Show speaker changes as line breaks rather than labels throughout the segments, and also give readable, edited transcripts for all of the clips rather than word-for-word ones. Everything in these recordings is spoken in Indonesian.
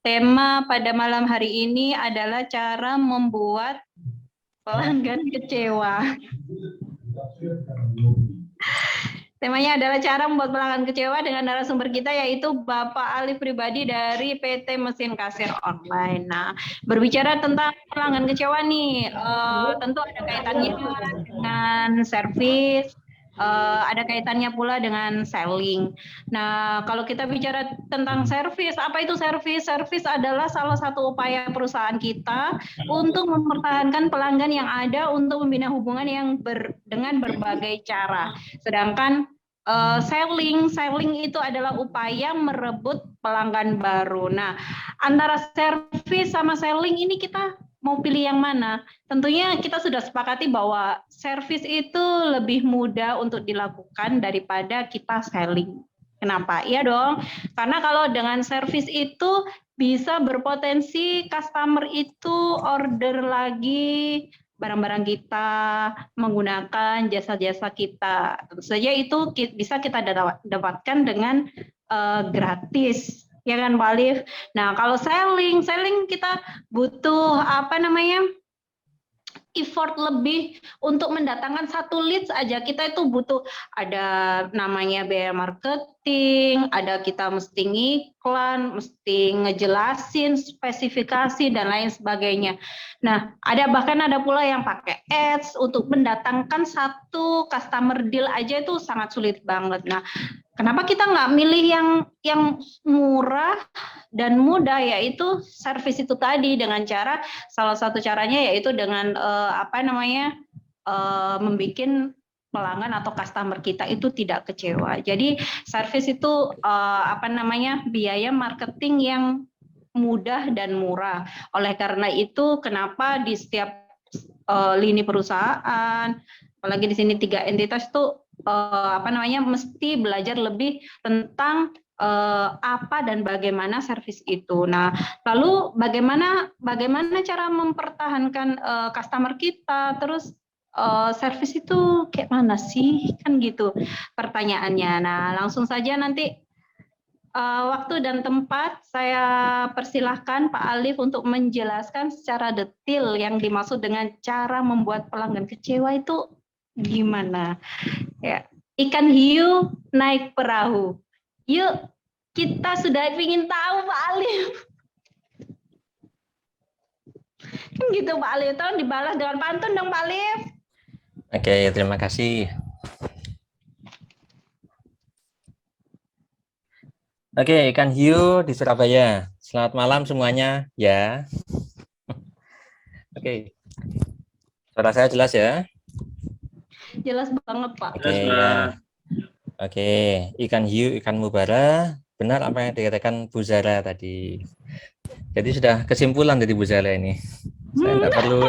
tema pada malam hari ini adalah cara membuat pelanggan kecewa. Temanya adalah cara membuat pelanggan kecewa dengan narasumber kita yaitu Bapak Alif Pribadi dari PT Mesin Kasir Online. Nah, berbicara tentang pelanggan kecewa nih, tentu ada kaitannya dengan servis, ada kaitannya pula dengan selling. Nah, kalau kita bicara tentang servis, apa itu servis? Servis adalah salah satu upaya perusahaan kita untuk mempertahankan pelanggan yang ada untuk membina hubungan yang dengan berbagai cara. Sedangkan selling itu adalah upaya merebut pelanggan baru. Nah, antara servis sama selling ini kita mau pilih yang mana? Tentunya kita sudah sepakati bahwa servis itu lebih mudah untuk dilakukan daripada kita selling. Kenapa? Iya dong, karena kalau dengan servis itu bisa berpotensi customer itu order lagi barang-barang kita, menggunakan jasa-jasa kita. Tentu saja itu bisa kita dapatkan dengan gratis, ya kan Pak Alif? Nah, kalau selling kita butuh effort lebih untuk mendatangkan satu leads aja. Kita itu butuh ada namanya biaya marketing, ada kita mesti ngiklan, mesti ngejelasin spesifikasi dan lain sebagainya. Nah, bahkan ada pula yang pakai ads untuk mendatangkan satu customer deal aja itu sangat sulit banget. Nah, kenapa kita nggak milih yang murah dan mudah, yaitu servis itu tadi, dengan cara salah satu caranya yaitu dengan membuat pelanggan atau customer kita itu tidak kecewa. Jadi servis itu biaya marketing yang mudah dan murah. Oleh karena itu kenapa di setiap lini perusahaan, apalagi di sini 3 entitas itu mesti belajar lebih tentang apa dan bagaimana servis itu. Nah, lalu bagaimana cara mempertahankan customer kita, terus servis itu kayak mana sih, kan gitu pertanyaannya. Nah, langsung saja nanti waktu dan tempat saya persilahkan Pak Alif untuk menjelaskan secara detail yang dimaksud dengan cara membuat pelanggan kecewa itu gimana. Ya, ikan hiu naik perahu. Yuk, kita sudah ingin tahu Pak Alif. Kan gitu Pak Alif, tolong dibalas dengan pantun dong Pak Alif.
Oke, terima kasih. Oke, ikan hiu di Surabaya. Selamat malam semuanya, ya. Oke, suara saya jelas ya?
Jelas banget Pak.
Oke, ya. Oke, ikan hiu, ikan mubara, benar apa yang dikatakan Bu Zara tadi. Jadi sudah kesimpulan dari Bu Zara ini. Saya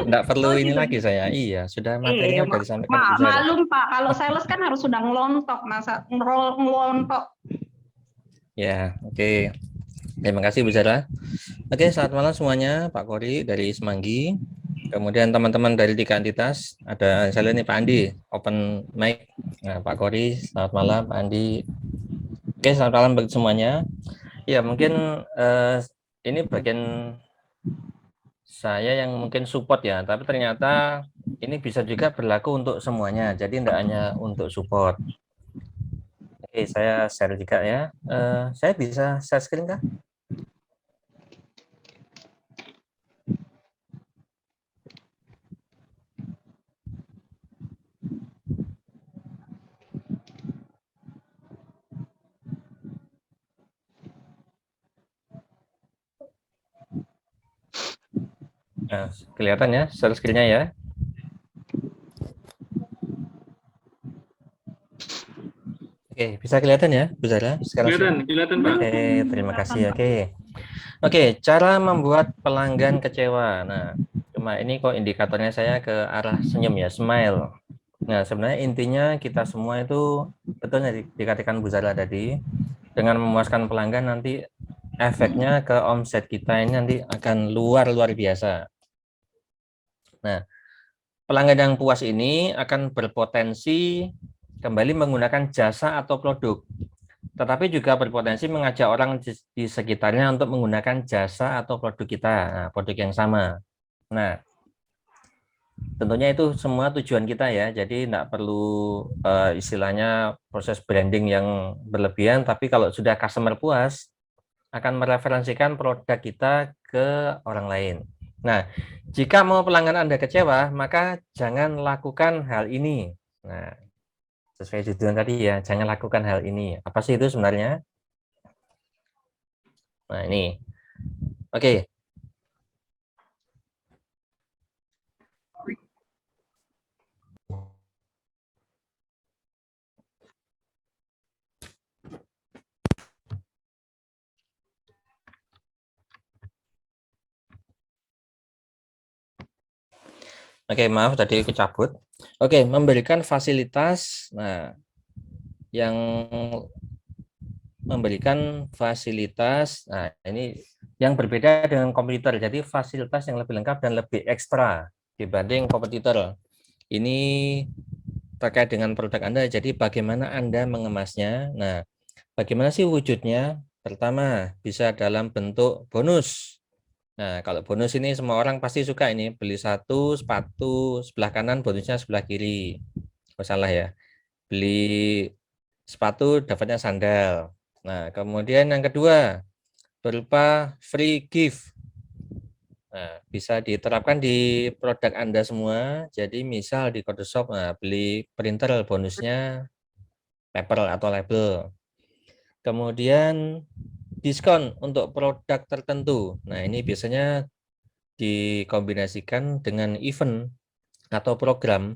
enggak perlu ini
gitu.
lagi saya. Iya, sudah materinya sudah disampaikan Bu Zara.
Malum Pak, kalau sales kan harus sudah ngelontok, masa ngelontok.
Ya, oke. Terima kasih Bu Zara. Oke, selamat malam semuanya, Pak Kori dari Semanggi. Kemudian teman-teman dari 3 entitas, ada saya lihat nih Pak Andi, open mic. Nah, Pak Kori, selamat malam Pak Andi. Oke, selamat malam bagi semuanya. Ya, mungkin ini bagian saya yang mungkin support ya, tapi ternyata ini bisa juga berlaku untuk semuanya, jadi tidak hanya untuk support. Oke, saya share juga ya. Saya bisa share screen kah? Nah, kelihatan ya share screen-nya ya. Oke, bisa kelihatan ya, Bu Zara?
Kelihatan Pak.
Oke, terima kasih. Oke, cara membuat pelanggan kecewa. Nah, cuma ini kok indikatornya saya ke arah senyum ya, smile. Nah, sebenarnya intinya kita semua itu betulnya dikatakan Bu Zara tadi, dengan memuaskan pelanggan nanti efeknya ke omset kita ini nanti akan luar biasa. Nah, pelanggan yang puas ini akan berpotensi kembali menggunakan jasa atau produk. tetapi juga berpotensi mengajak orang di sekitarnya untuk menggunakan jasa atau produk kita, produk yang sama. Nah, tentunya itu semua tujuan kita ya, jadi tidak perlu istilahnya proses branding yang berlebihan, tapi kalau sudah customer puas, akan mereferensikan produk kita ke orang lain. Nah, jika mau pelanggan Anda kecewa, maka jangan lakukan hal ini. Nah, sesuai judul tadi ya, jangan lakukan hal ini. Apa sih itu sebenarnya? Nah, ini. Oke. Oke, maaf tadi kecabut. Oke, memberikan fasilitas. Nah, yang memberikan fasilitas. Nah, ini yang berbeda dengan kompetitor. Jadi fasilitas yang lebih lengkap dan lebih ekstra dibanding kompetitor. Ini terkait dengan produk Anda. Jadi bagaimana Anda mengemasnya? Nah, bagaimana sih wujudnya? Pertama, bisa dalam bentuk bonus. Nah, kalau bonus ini semua orang pasti suka ini, beli satu sepatu sebelah kanan, bonusnya sebelah kiri. Oh, salah ya. Beli sepatu dapatnya sandal. Nah, kemudian yang kedua, berupa free gift. Nah, bisa diterapkan di produk Anda semua. Jadi misal di Photoshop, nah, beli printer bonusnya paper atau label. Kemudian diskon untuk produk tertentu. Nah, ini biasanya dikombinasikan dengan event atau program.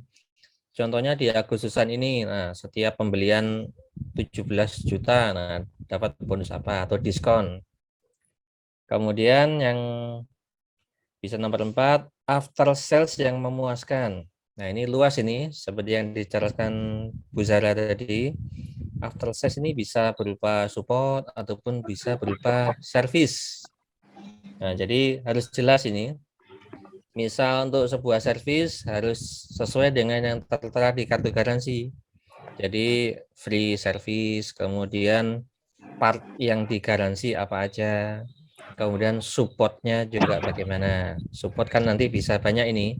Contohnya di Agustusan ini, nah, setiap pembelian 17 juta, nah, dapat bonus apa atau diskon. Kemudian yang bisa nomor 4, after sales yang memuaskan. Nah, ini luas ini, seperti yang dijelaskan Bu Zara tadi. After sales ini bisa berupa support ataupun bisa berupa service. Nah, jadi harus jelas ini. Misal untuk sebuah servis harus sesuai dengan yang tertera di kartu garansi. Jadi free service, kemudian part yang digaransi apa aja, kemudian supportnya juga bagaimana. Support kan nanti bisa banyak ini.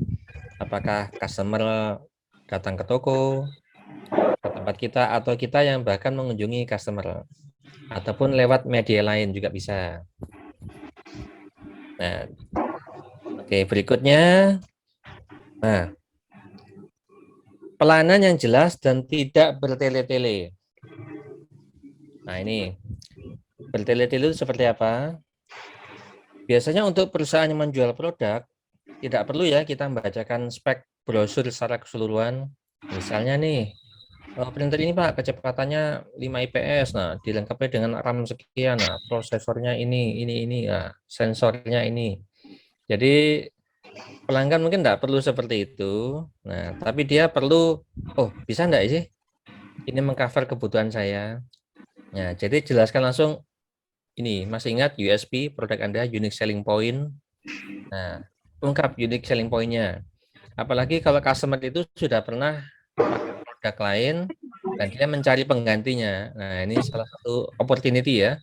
Apakah customer datang ke toko, ke tempat kita, atau kita yang bahkan mengunjungi customer, ataupun lewat media lain juga bisa. Nah, oke, berikutnya. Nah, pelayanan yang jelas dan tidak bertele-tele. Nah, ini bertele-tele itu seperti apa? Biasanya untuk perusahaan yang menjual produk, tidak perlu ya kita membacakan spek brosur secara keseluruhan. Misalnya nih, printer ini Pak, kecepatannya 5 IPS, nah dilengkapi dengan RAM sekian, nah prosesornya ini, nah sensornya ini. Jadi pelanggan mungkin tidak perlu seperti itu. Nah, tapi dia perlu, oh bisa enggak sih ini mengcover kebutuhan saya. Nah, jadi jelaskan langsung ini, masih ingat USP produk Anda, unique selling point. Nah, ungkap unique selling point-nya. Apalagi kalau customer itu sudah pernah pakai produk lain dan dia mencari penggantinya. Nah, ini salah satu opportunity ya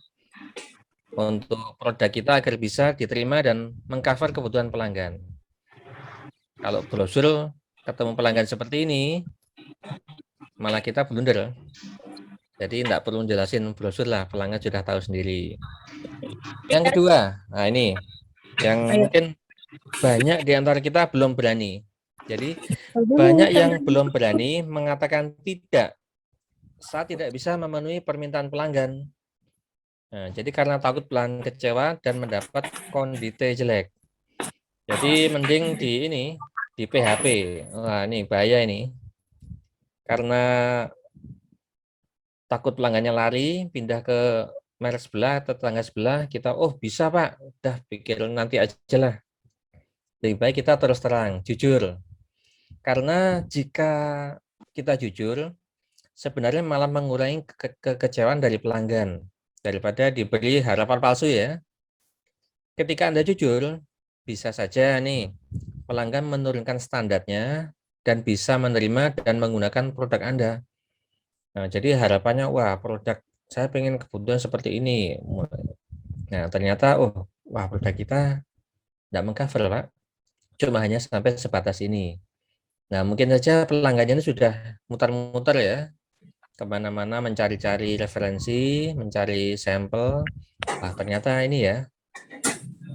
untuk produk kita agar bisa diterima dan mengcover kebutuhan pelanggan. Kalau brosur ketemu pelanggan seperti ini, malah kita blunder. Jadi tidak perlu jelasin brosur lah, pelanggan sudah tahu sendiri. Yang kedua, nah ini yang mungkin banyak di antara kita belum berani. Jadi banyak yang belum berani mengatakan tidak. Saya tidak bisa memenuhi permintaan pelanggan. Nah, jadi karena takut pelanggan kecewa dan mendapat kondisi jelek. Jadi mending di PHP. Wah, ini bahaya ini. Karena takut pelanggannya lari, pindah ke merek sebelah, tetangga sebelah, kita, oh bisa Pak, udah pikir nanti aja lah. Lebih baik kita terus terang, jujur. Karena jika kita jujur, sebenarnya malah mengurangi kekecewaan dari pelanggan daripada diberi harapan palsu ya. Ketika Anda jujur, bisa saja nih pelanggan menurunkan standarnya dan bisa menerima dan menggunakan produk Anda. Nah, jadi harapannya wah produk saya pengen kebutuhan seperti ini. Nah, ternyata, wah produk kita tidak mengcover, Pak. Cuma hanya sampai sebatas ini. Nah, mungkin saja pelanggannya ini sudah muter-muter ya, kemana-mana mencari-cari referensi, mencari sampel. Wah, ternyata ini ya,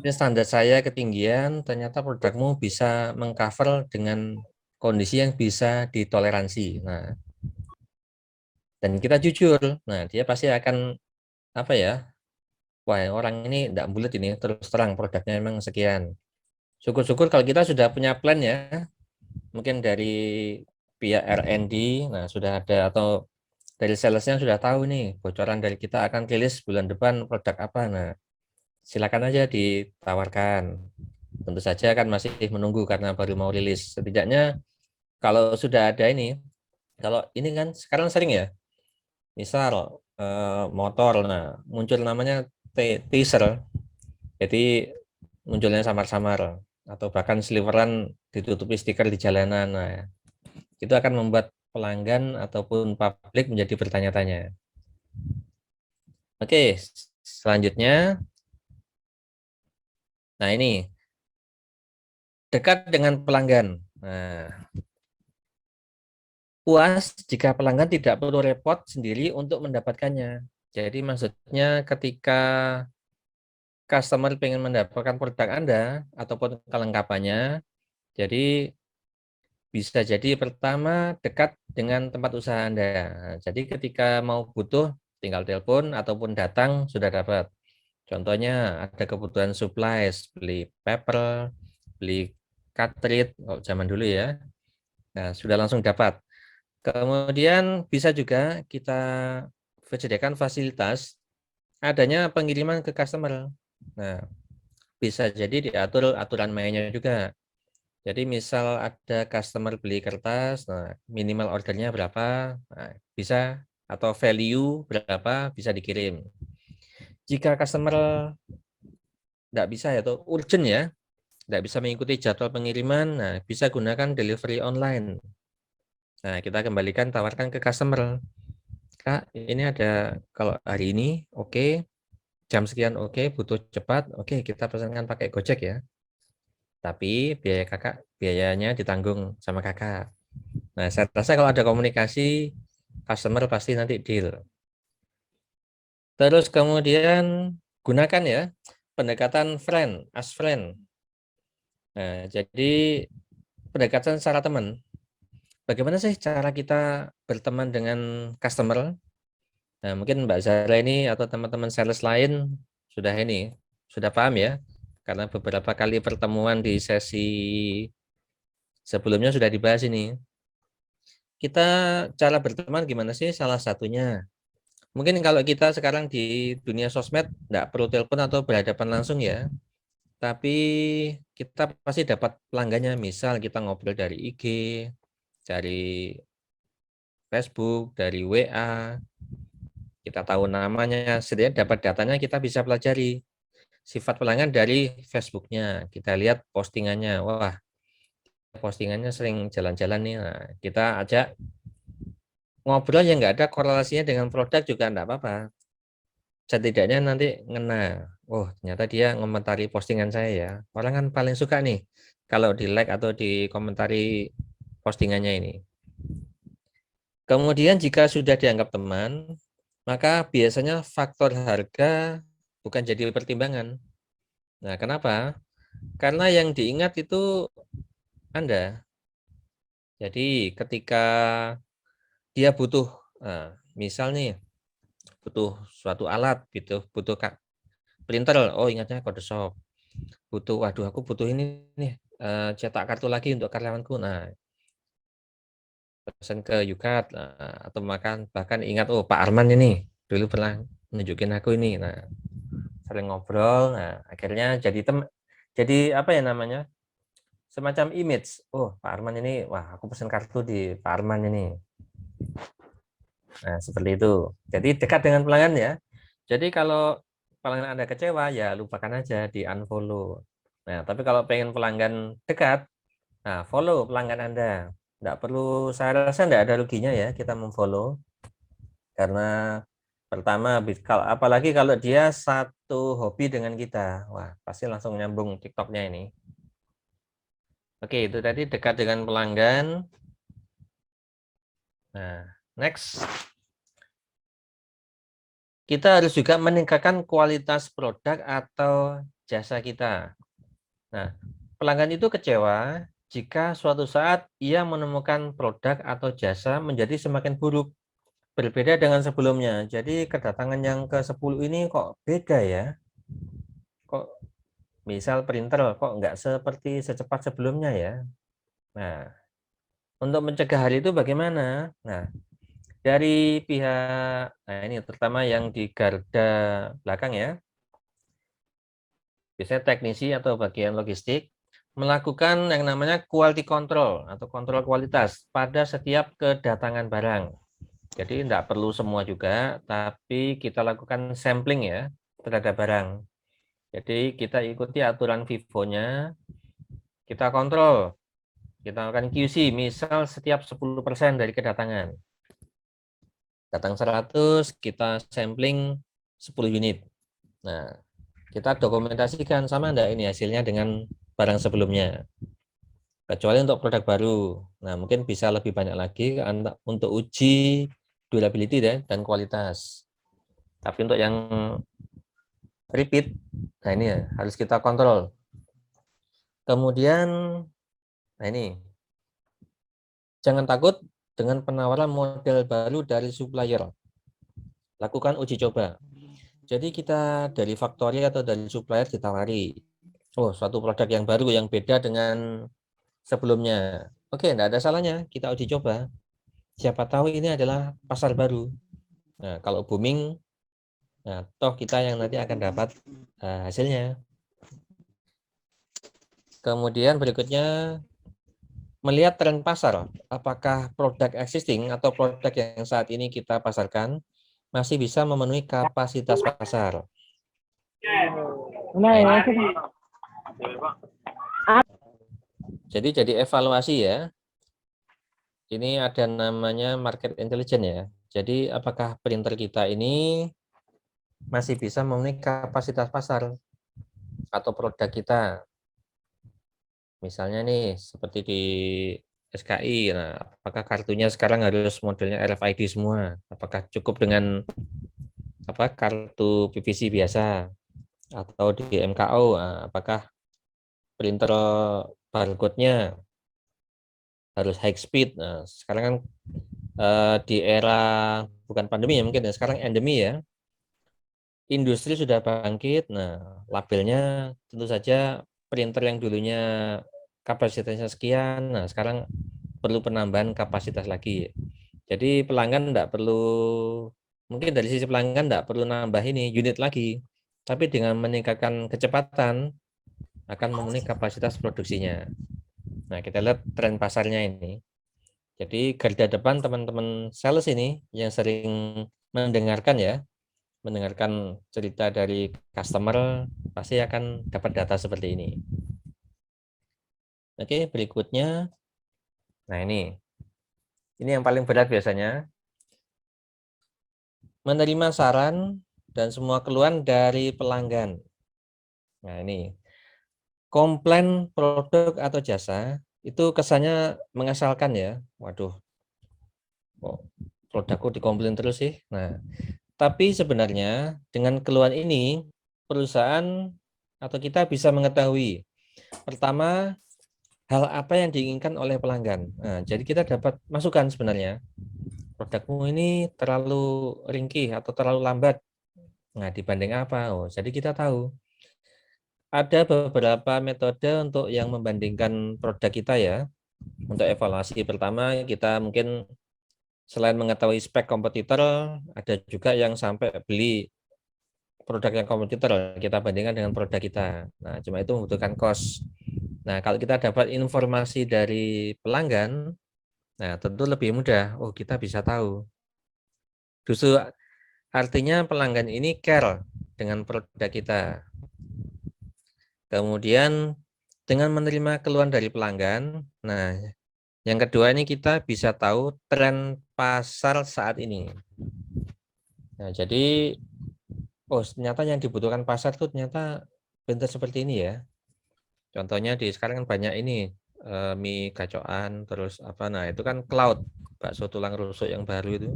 ini standar saya ketinggian, ternyata produkmu bisa mengcover dengan kondisi yang bisa ditoleransi. Nah, dan kita jujur, nah dia pasti akan apa ya? Wah, orang ini tidak bulat ini, terus terang produknya memang sekian. Syukur-syukur kalau kita sudah punya plan ya, mungkin dari pihak R&D, nah sudah ada atau dari salesnya sudah tahu nih bocoran dari kita akan rilis bulan depan produk apa. Nah, silakan aja ditawarkan. Tentu saja kan masih menunggu karena baru mau rilis. Setidaknya kalau sudah ada ini, kalau ini kan sekarang sering ya, misal motor, nah muncul namanya teaser, jadi munculnya samar-samar atau bahkan sliveran ditutupi stiker di jalanan. Nah, itu akan membuat pelanggan ataupun publik menjadi bertanya-tanya. Oke, selanjutnya, nah ini dekat dengan pelanggan. Nah, puas jika pelanggan tidak perlu repot sendiri untuk mendapatkannya. Jadi maksudnya ketika customer ingin mendapatkan produk Anda ataupun kelengkapannya, jadi bisa jadi pertama dekat dengan tempat usaha Anda. Nah, jadi ketika mau butuh tinggal telepon ataupun datang sudah dapat. Contohnya ada kebutuhan supplies, beli paper, beli cartridge, kalau zaman dulu ya. Nah, sudah langsung dapat. Kemudian bisa juga kita sediakan fasilitas adanya pengiriman ke customer. Nah, bisa jadi diatur aturan mainnya juga. Jadi misal ada customer beli kertas, nah minimal ordernya berapa, nah, bisa atau value berapa bisa dikirim. Jika customer tidak bisa ya atau urgent ya, tidak bisa mengikuti jadwal pengiriman, nah bisa gunakan delivery online. Nah, kita kembalikan tawarkan ke customer. Kak, ini ada kalau hari ini oke, jam sekian oke, butuh cepat, oke kita pesankan pakai Gojek ya. Tapi biayanya ditanggung sama kakak. Nah, saya rasa kalau ada komunikasi, customer pasti nanti deal. Terus kemudian gunakan ya pendekatan friend, as friend. Nah, jadi pendekatan secara teman. Bagaimana sih cara kita berteman dengan customer? Nah, mungkin Mbak Zara ini atau teman-teman sales lain sudah paham ya, karena beberapa kali pertemuan di sesi sebelumnya sudah dibahas ini. Kita cara berteman gimana sih? Salah satunya, mungkin kalau kita sekarang di dunia sosmed, nggak perlu telepon atau berhadapan langsung ya, tapi kita pasti dapat pelanggannya. Misal kita ngobrol dari IG, dari Facebook, dari WA, kita tahu namanya, setidaknya dapat datanya kita bisa pelajari sifat pelanggan dari Facebooknya. Kita lihat postingannya, wah postingannya sering jalan-jalan nih, nah, kita ajak ngobrol yang nggak ada korelasinya dengan produk juga enggak apa-apa. Setidaknya nanti ngena, oh ternyata dia ngomentari postingan saya ya. Orang kan paling suka nih kalau di like atau di komentari postingannya ini. Kemudian jika sudah dianggap teman, maka biasanya faktor harga bukan jadi pertimbangan. Nah, kenapa? Karena yang diingat itu Anda. Jadi ketika dia butuh, misal nih, butuh suatu alat, butuh printer, oh ingatnya Photoshop. Butuh, waduh aku butuh ini nih, cetak kartu lagi untuk karyawanku. Nah, pesan ke Yukat, atau bahkan ingat, oh Pak Arman ini dulu pernah nunjukin aku ini. Nah, sering ngobrol, nah akhirnya jadi apa ya namanya, semacam image. Oh Pak Arman ini, wah aku pesan kartu di Pak Arman ini. Nah seperti itu. Jadi dekat dengan pelanggan ya. Jadi kalau pelanggan Anda kecewa ya lupakan aja, di unfollow. Nah tapi kalau pengen pelanggan dekat, nah follow pelanggan Anda. Nggak perlu, saya rasa nggak ada ruginya ya kita memfollow, karena Pertama, kalau apalagi kalau dia satu hobi dengan kita, wah pasti langsung nyambung TikToknya ini. Oke, itu tadi dekat dengan pelanggan. Nah, next. Kita harus juga meningkatkan kualitas produk atau jasa kita. Nah, pelanggan itu kecewa jika suatu saat ia menemukan produk atau jasa menjadi semakin buruk, berbeda dengan sebelumnya. Jadi kedatangan yang ke-10 ini kok beda ya? Kok misal printer kok nggak seperti secepat sebelumnya ya? Nah, untuk mencegah hal itu bagaimana? Nah, dari pihak, nah ini terutama yang di garda belakang ya, biasanya teknisi atau bagian logistik, melakukan yang namanya quality control atau kontrol kualitas pada setiap kedatangan barang. Jadi tidak perlu semua juga, tapi kita lakukan sampling ya terhadap barang. Jadi kita ikuti aturan FIFO-nya, kita kontrol, kita lakukan QC, misal setiap 10% dari kedatangan. Datang 100, kita sampling 10 unit. Nah, kita dokumentasikan sama enggak ini hasilnya dengan barang sebelumnya. Kecuali untuk produk baru. Nah, mungkin bisa lebih banyak lagi untuk uji durability dan kualitas. Tapi untuk yang repeat, nah ini ya, harus kita kontrol. Kemudian, nah ini, jangan takut dengan penawaran model baru dari supplier. Lakukan uji coba. Jadi kita dari factory atau dari supplier ditawari, oh suatu produk yang baru yang beda dengan sebelumnya. Oke, enggak ada salahnya kita uji coba. Siapa tahu ini adalah pasar baru. Nah, kalau booming, nah, toh kita yang nanti akan dapat hasilnya. Kemudian berikutnya, melihat tren pasar, apakah produk existing atau produk yang saat ini kita pasarkan masih bisa memenuhi kapasitas pasar. Nah, jadi evaluasi ya. Ini ada namanya market intelligence ya. Jadi apakah printer kita ini masih bisa memenuhi kapasitas pasar atau produk kita. Misalnya nih seperti di SKI, nah, apakah kartunya sekarang harus modelnya RFID semua? Apakah cukup dengan kartu PVC biasa atau di MKO? Nah, apakah printer barcode-nya harus high speed? Nah, sekarang kan di era bukan pandemi ya mungkin ya, sekarang endemi ya. Industri sudah bangkit. Nah, labelnya tentu saja printer yang dulunya kapasitasnya sekian, nah sekarang perlu penambahan kapasitas lagi. Jadi pelanggan tidak perlu, mungkin dari sisi pelanggan tidak perlu nambah ini unit lagi, tapi dengan meningkatkan kecepatan akan memenuhi kapasitas produksinya. Nah, kita lihat tren pasarnya ini. Jadi garda depan teman-teman sales ini yang sering mendengarkan ya, mendengarkan cerita dari customer, pasti akan dapat data seperti ini. Oke, berikutnya. Nah, ini yang paling berat biasanya. Menerima saran dan semua keluhan dari pelanggan. Nah, ini. Komplain produk atau jasa itu kesannya mengesalkan ya. Waduh, kok produkku dikomplain terus sih. Nah, tapi sebenarnya dengan keluhan ini perusahaan atau kita bisa mengetahui pertama hal apa yang diinginkan oleh pelanggan. Nah, jadi kita dapat masukan sebenarnya. Produkmu ini terlalu ringkih atau terlalu lambat. Nah, dibanding apa? Oh, jadi kita tahu. Ada beberapa metode untuk yang membandingkan produk kita ya. Untuk evaluasi pertama, kita mungkin selain mengetahui spek kompetitor, ada juga yang sampai beli produk yang kompetitor, kita bandingkan dengan produk kita. Nah, cuma itu membutuhkan cost. Nah, kalau kita dapat informasi dari pelanggan, nah tentu lebih mudah. Oh, kita bisa tahu. Justru artinya pelanggan ini care dengan produk kita. Kemudian dengan menerima keluhan dari pelanggan, nah yang kedua ini kita bisa tahu tren pasar saat ini. Nah, jadi ternyata yang dibutuhkan pasar tuh ternyata printer seperti ini ya. Contohnya di sekarang kan banyak ini mie gacoan, terus apa, nah itu kan cloud, bakso tulang rusuk yang baru itu.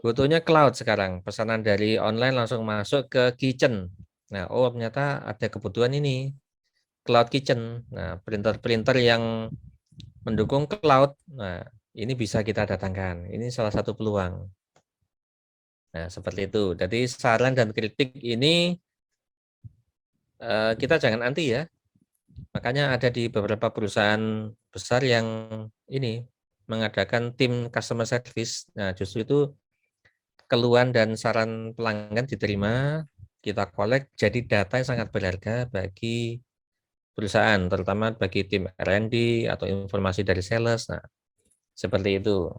Butuhnya cloud sekarang, pesanan dari online langsung masuk ke kitchen. Nah, ternyata ada kebutuhan ini, cloud kitchen. Nah, printer-printer yang mendukung cloud, nah ini bisa kita datangkan. Ini salah satu peluang. Nah, seperti itu. Jadi saran dan kritik ini kita jangan anti ya. Makanya ada di beberapa perusahaan besar yang ini mengadakan tim customer service. Nah, justru itu keluhan dan saran pelanggan diterima, kita kolek jadi data yang sangat berharga bagi perusahaan, terutama bagi tim R&D atau informasi dari sales. Nah, seperti itu.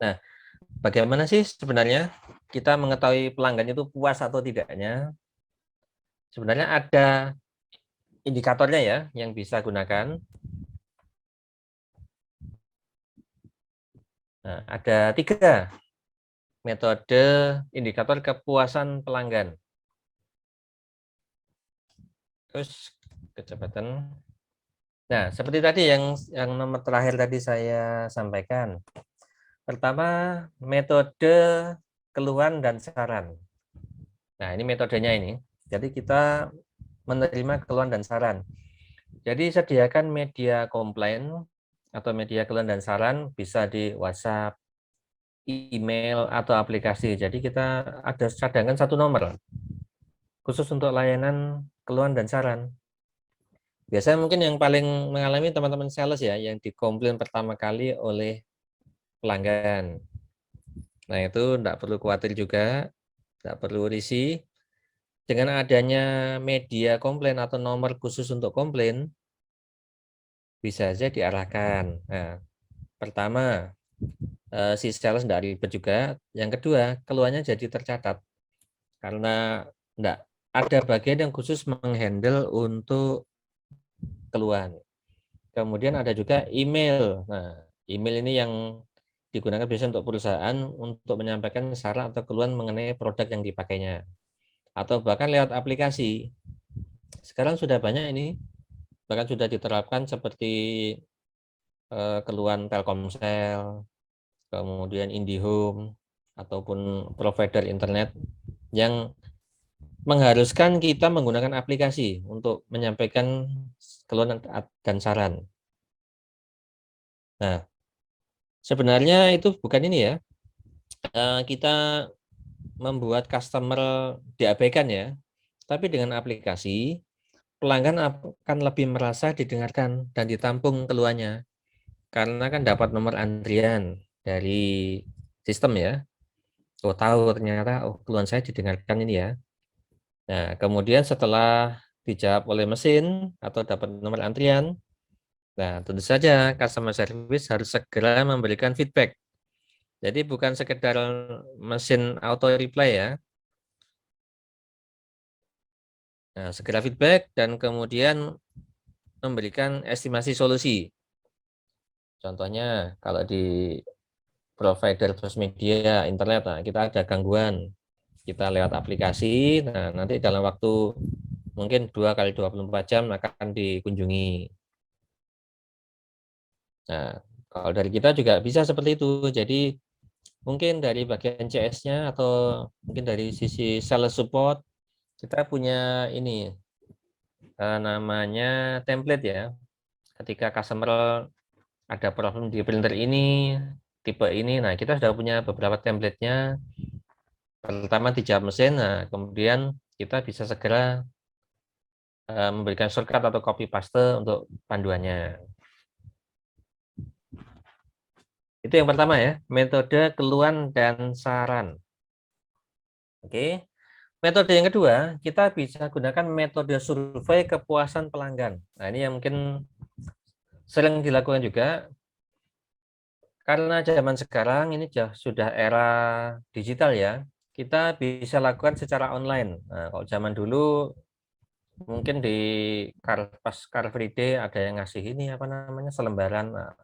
Nah, bagaimana sih sebenarnya kita mengetahui pelanggan itu puas atau tidaknya? Sebenarnya ada indikatornya ya yang bisa gunakan. Nah, ada 3 metode indikator kepuasan pelanggan. Terus kecepatan. Nah, seperti tadi yang nomor terakhir tadi saya sampaikan. Pertama, metode keluhan dan saran. Nah, ini metodenya ini. Jadi kita menerima keluhan dan saran. Jadi sediakan media komplain atau media keluhan dan saran bisa di WhatsApp, email atau aplikasi. Jadi kita ada cadangan 1 nomor khusus untuk layanan keluhan dan saran. Biasanya mungkin yang paling mengalami teman-teman sales ya, yang dikomplain pertama kali oleh pelanggan. Nah, itu enggak perlu khawatir juga, enggak perlu risih. Dengan adanya media komplain atau nomor khusus untuk komplain, bisa saja diarahkan. Nah, pertama, si sales enggak ribet juga. Yang kedua, keluhannya jadi tercatat. Karena enggak ada bagian yang khusus menghandle untuk keluhan. Kemudian ada juga email. Nah, email ini yang digunakan biasanya untuk perusahaan untuk menyampaikan saran atau keluhan mengenai produk yang dipakainya. Atau bahkan lewat aplikasi. Sekarang sudah banyak ini, bahkan sudah diterapkan seperti keluhan Telkomsel, kemudian IndiHome, ataupun provider internet yang mengharuskan kita menggunakan aplikasi untuk menyampaikan keluhan dan saran. Nah, sebenarnya itu bukan ini ya, kita membuat customer diabaikan ya, tapi dengan aplikasi, pelanggan akan lebih merasa didengarkan dan ditampung keluhannya. Karena kan dapat nomor antrian dari sistem ya. Oh tahu ternyata keluhan saya didengarkan ini ya. Nah, kemudian setelah dijawab oleh mesin atau dapat nomor antrian, nah tentu saja customer service harus segera memberikan feedback. Jadi bukan sekedar mesin auto reply ya. Nah, segera feedback dan kemudian memberikan estimasi solusi. Contohnya kalau di provider sosial media, internet, nah, kita ada gangguan, kita lewat aplikasi, nah nanti dalam waktu mungkin 2 kali 24 jam akan dikunjungi. Nah, kalau dari kita juga bisa seperti itu. Jadi mungkin dari bagian CS-nya atau mungkin dari sisi sales support, kita punya ini namanya template ya. Ketika customer ada problem di printer ini, tipe ini, nah kita sudah punya beberapa template-nya. Pertama dijawab mesin, nah kemudian kita bisa segera memberikan shortcut atau copy paste untuk panduannya. Itu yang pertama ya, metode keluhan dan saran. Oke. Metode yang kedua, kita bisa gunakan metode survei kepuasan pelanggan. Nah, ini yang mungkin sering dilakukan juga karena zaman sekarang ini sudah era digital ya. Kita bisa lakukan secara online. Nah, kalau zaman dulu mungkin di pas Car Free Day ada yang ngasih ini apa namanya selembaran. Nah,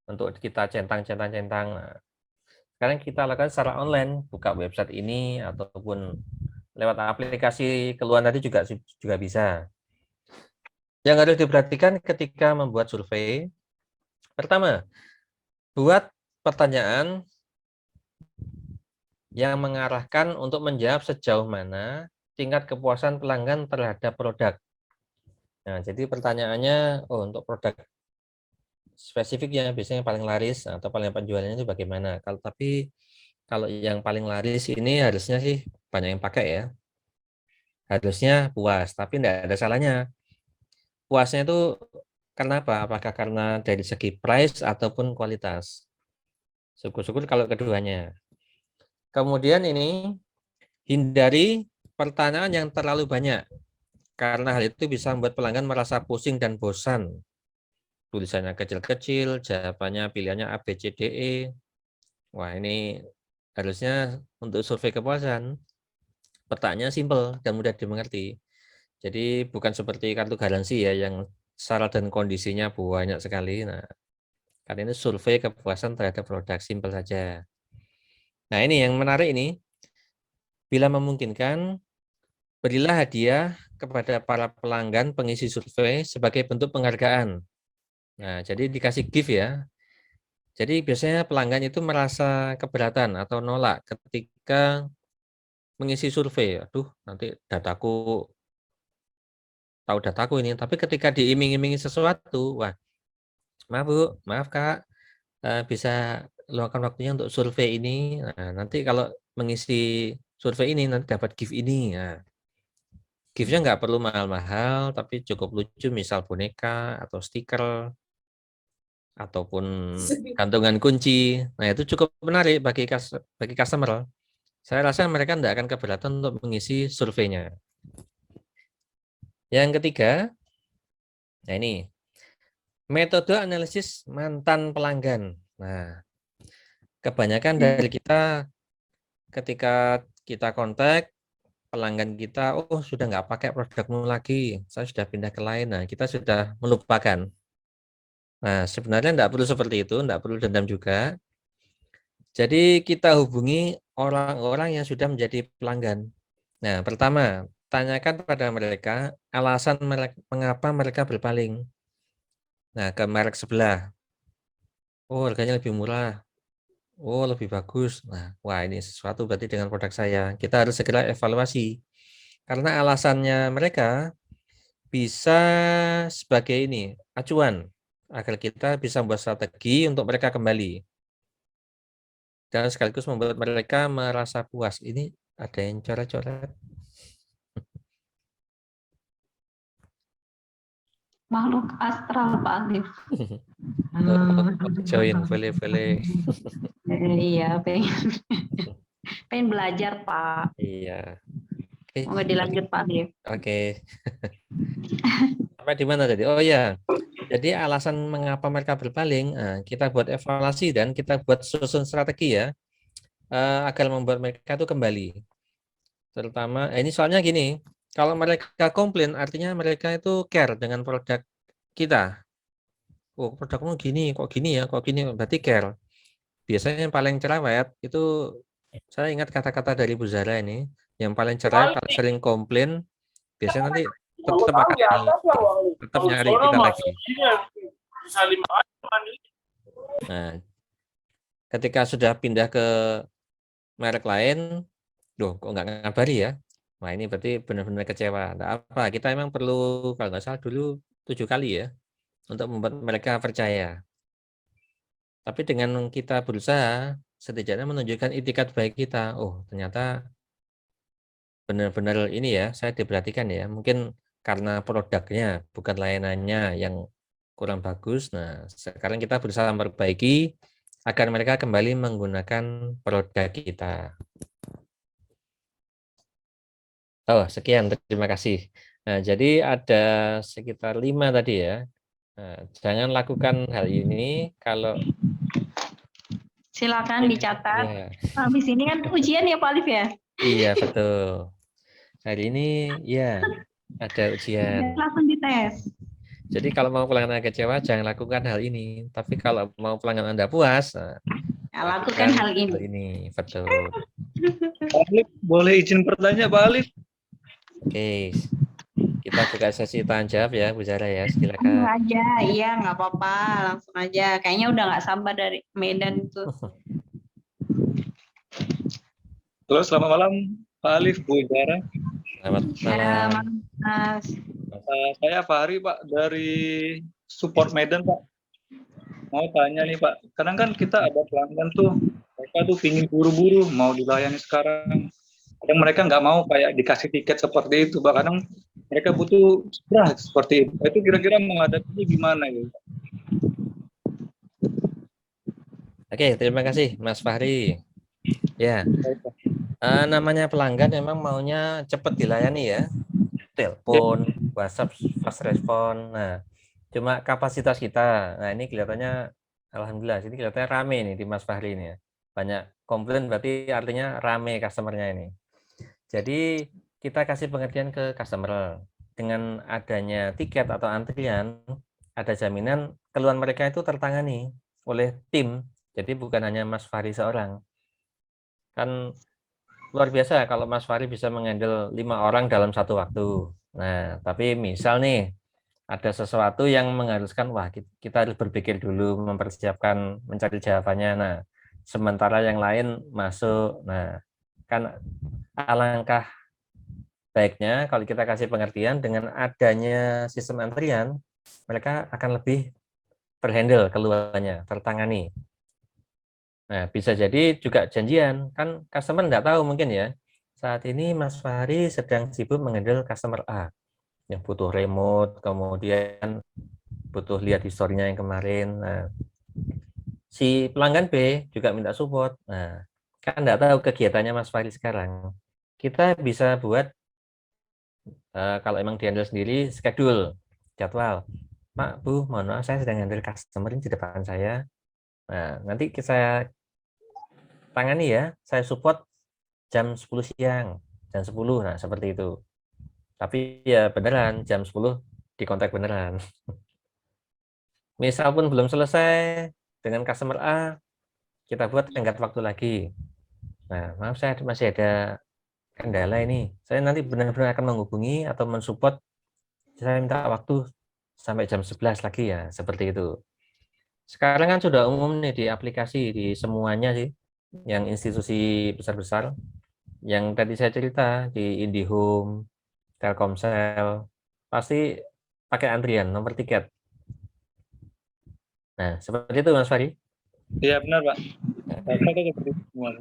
untuk kita centang. Nah, sekarang kita lakukan secara online, buka website ini ataupun lewat aplikasi keluar tadi juga bisa. Yang harus diperhatikan ketika membuat survei, pertama, buat pertanyaan yang mengarahkan untuk menjawab sejauh mana tingkat kepuasan pelanggan terhadap produk. Nah, jadi pertanyaannya, untuk produk spesifiknya biasanya paling laris atau paling penjualannya itu bagaimana? Kalau yang paling laris ini harusnya sih banyak yang pakai ya. Harusnya puas, tapi tidak ada salahnya. Puasnya itu kenapa? Apakah karena dari segi price ataupun kualitas? Syukur-syukur kalau keduanya. Kemudian ini hindari pertanyaan yang terlalu banyak, karena hal itu bisa membuat pelanggan merasa pusing dan bosan. Tulisannya kecil-kecil, jawabannya pilihannya A, B, C, D, E. Wah, ini harusnya untuk survei kepuasan, pertanyaan simpel dan mudah dimengerti. Jadi bukan seperti kartu garansi ya, yang syarat dan kondisinya banyak sekali. Nah, karena ini survei kepuasan terhadap produk, simpel saja. Nah, ini yang menarik ini, bila memungkinkan, berilah hadiah kepada para pelanggan pengisi survei sebagai bentuk penghargaan. Nah, jadi dikasih gift ya. Jadi biasanya pelanggan itu merasa keberatan atau nolak ketika mengisi survei. Aduh, nanti tahu dataku ini. Tapi ketika diiming-imingi sesuatu, wah, maaf Bu, maaf Kak, bisa luangkan waktunya untuk survei ini. Nah, nanti kalau mengisi survei ini nanti dapat gift ini. Nah, gift-nya nggak perlu mahal-mahal, tapi cukup lucu, misal boneka atau stiker ataupun gantungan kunci. Nah, itu cukup menarik bagi customer. Saya rasa mereka tidak akan keberatan untuk mengisi surveinya. Yang ketiga, nah ini, metode analisis mantan pelanggan. Nah, kebanyakan dari kita ketika kita kontak pelanggan kita, oh sudah nggak pakai produkmu lagi, saya sudah pindah ke lain. Nah, kita sudah melupakan. Nah, sebenarnya tidak perlu seperti itu, tidak perlu dendam juga. Jadi kita hubungi orang-orang yang sudah menjadi pelanggan. Nah, pertama, tanyakan pada mereka alasan mengapa mereka berpaling. Nah, ke merek sebelah. Oh, harganya lebih murah. Oh, lebih bagus. Nah, wah ini sesuatu berarti dengan produk saya. Kita harus segera evaluasi. Karena alasannya mereka bisa sebagai ini, acuan agar kita bisa membuat strategi untuk mereka kembali. Dan sekaligus membuat mereka merasa puas. Ini ada yang coret-coret.
Makhluk astral Pak Alif.
Join, vele-vele.
Iya, pengen belajar Pak.
Iya. Oke.
Mau dilanjut Pak Alif.
Oke. Sampai di mana tadi? Oh ya. Jadi alasan mengapa mereka berpaling, kita buat evaluasi dan kita buat susun strategi ya, agar membuat mereka itu kembali. Terutama, ini soalnya gini, kalau mereka komplain, artinya mereka itu care dengan produk kita. Oh, produkmu gini, kok gini ya, kok gini, berarti care. Biasanya yang paling cerewet itu, saya ingat kata-kata dari Bu Zara ini, yang paling cerewet, paling sering komplain, biasanya nanti tetap nyari kita lagi. Nah, ketika sudah pindah ke merek lain, loh kok nggak ngabari ya? Nah ini berarti benar-benar kecewa. Nah, apa? Kita emang perlu, kalau nggak salah dulu 7 kali ya, untuk membuat mereka percaya. Tapi dengan kita berusaha, setidaknya menunjukkan itikat baik kita. Oh ternyata benar-benar ini ya, saya diperhatikan ya. Mungkin karena produknya, bukan layanannya yang kurang bagus. Nah sekarang kita berusaha memperbaiki agar mereka kembali menggunakan produk kita. Oh, sekian, terima kasih. Nah, jadi ada sekitar 5 tadi ya. Nah, jangan lakukan hal ini kalau
Silakan dicatat.
ya,
Habis ini kan ujian ya Pak Alif ya?
iya betul. Hari ini ya ada ujian.
Langsung dites.
Jadi kalau mau pelanggan Anda kecewa, jangan lakukan hal ini. Tapi kalau mau pelanggan Anda puas,
Ya, lakukan
lakukan
hal
hal
ini.
ini. Betul.
Pak Alif, boleh izin bertanya Pak Alif?
Oke, kita buka sesi tanya jawab ya, Bu Zara ya.
Langsung
Silakan.
aja, iya nggak apa-apa, langsung aja. Kayaknya udah nggak sabar dari Medan itu.
Halo, selamat malam Pak Alif, Bu Zara.
Selamat
Ya,
malam.
Mas.
Saya Fahri Pak dari support Medan Pak. Mau tanya nih Pak, kadang kan kita ada pelanggan tuh, mereka tuh pingin buru-buru mau dilayani sekarang. Kadang mereka nggak mau kayak dikasih tiket seperti itu, Pak. Kadang mereka butuh segera seperti itu. Itu kira-kira menghadapinya gimana ya?
Oke, terima kasih Mas Fahri. Ya,
Baik, Pak.
namanya pelanggan memang maunya cepat dilayani ya.
Ya,
Telepon, WhatsApp, fast respon. Nah, cuma kapasitas kita. Nah, ini kelihatannya alhamdulillah ini kelihatannya rame nih di Mas Fahri ini ya. Banyak komplain berarti artinya rame customernya ini. Jadi kita kasih pengertian ke customer dengan adanya tiket atau antrian, ada jaminan keluhan mereka itu tertangani oleh tim. Jadi bukan hanya Mas Fahri seorang. Kan luar biasa kalau Mas Fahri bisa menghandle 5 orang dalam satu waktu. Nah, tapi misal nih ada sesuatu yang mengharuskan wah kita harus berpikir dulu mempersiapkan mencari jawabannya. Nah, sementara yang lain masuk. Nah, kan alangkah baiknya kalau kita kasih pengertian dengan adanya sistem antrian, mereka akan lebih terhandle keluhannya, tertangani. Nah, bisa jadi juga janjian, kan customer nggak tahu mungkin ya, saat ini Mas Fahri sedang sibuk menghandle customer A, yang butuh remote, kemudian butuh lihat historinya yang kemarin. Nah, si pelanggan B juga minta support. Nah, kan nggak tahu kegiatannya Mas Fahri sekarang. Kita bisa buat kalau emang dihandle sendiri, schedule, jadwal. Pak, Bu, mohon maaf saya sedang handle customer ini di depan saya. Nah, nanti saya tangani ya, saya support jam 10 siang, jam 10, nah seperti itu. Tapi ya beneran, jam 10 di kontak beneran. Misal pun belum selesai dengan customer A, kita buat tenggat waktu lagi. Nah, maaf saya masih ada kendala ini. Saya nanti benar-benar akan menghubungi atau mensupport, saya minta waktu sampai jam 11 lagi ya, seperti itu. Sekarang kan sudah umum nih di aplikasi di semuanya sih, yang institusi besar-besar, yang tadi saya cerita di IndiHome, Telkomsel, pasti pakai antrian nomor tiket. Nah, seperti itu Mas Fahri.
iya benar Pak. Saya seperti itu semua.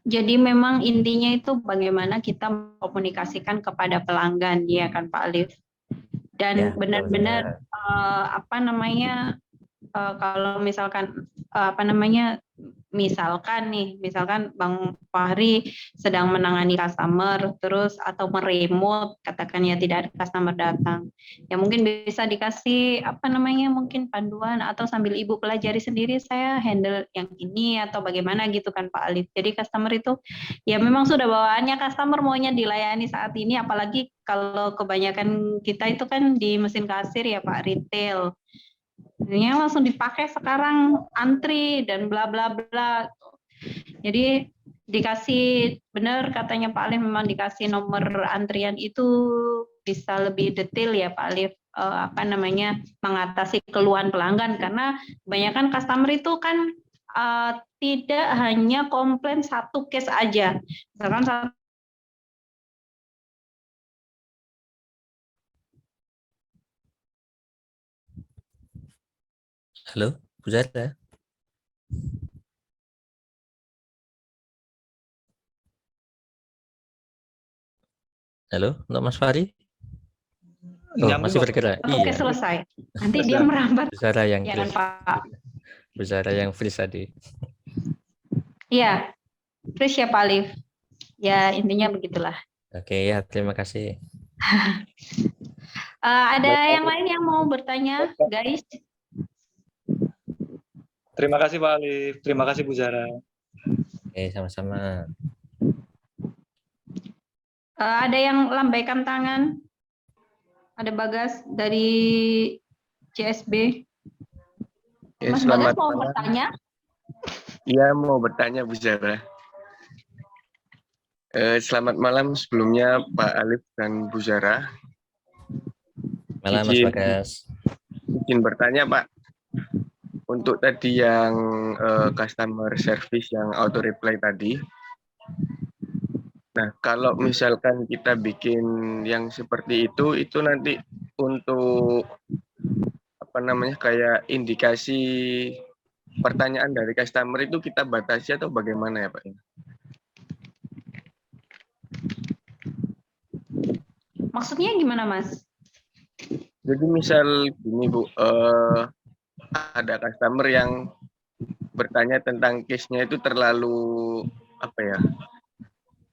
Jadi memang intinya itu bagaimana kita mengkomunikasikan kepada pelanggan, ya kan Pak Alif. Dan
Ya, betul
benar-benar
saja.
apa namanya kalau misalkan apa namanya misalkan Bang Fahri sedang menangani customer terus atau meremote katakan ya tidak ada customer datang ya mungkin bisa dikasih apa namanya mungkin panduan atau sambil ibu pelajari sendiri saya handle yang ini atau bagaimana gitu kan Pak Alif. Jadi customer itu ya memang sudah bawaannya customer maunya dilayani saat ini apalagi kalau kebanyakan kita itu kan di mesin kasir ya Pak retail. Ini langsung dipakai sekarang antri dan bla bla bla. Jadi dikasih benar katanya Pak Alif memang dikasih nomor antrian itu bisa lebih detail ya Pak Alif apa namanya mengatasi keluhan pelanggan karena kebanyakan customer itu kan tidak hanya komplain satu case aja. Misalkan
Halo, Bu Zara. Halo, untuk Mas Fahri? Oh,
Nyambung
masih
Pak.
bergerak.
satu case
Iya,
selesai. Nanti dia
Sudah.
merambat
Bu Zara yang
ya kan
freeze.
Pak.
Bu Zara yang freeze tadi.
Iya, terus ya Pak Alif. Ya intinya begitulah.
Oke, ya, terima kasih.
Ada
Baik,
yang lain yang mau bertanya,
Pak.
guys?
Terima kasih Pak Alif. Terima kasih Bu Zara.
Oke, sama-sama.
Ada yang lambaikan tangan? Ada Bagas dari CSB.
Ya,
Mas Bagas
selamat
mau
malam.
bertanya?
Iya, mau bertanya Bu Zara. Selamat malam sebelumnya Pak Alif dan Bu Zara.
Malam Mas Bagas.
Izin bertanya Pak, untuk tadi yang customer service yang auto reply tadi. Nah, kalau misalkan kita bikin yang seperti itu nanti untuk apa namanya kayak indikasi pertanyaan dari customer itu kita batasi atau bagaimana ya Pak?
Maksudnya gimana, Mas?
Jadi misal gini Bu, ada customer yang bertanya tentang case-nya itu terlalu apa ya,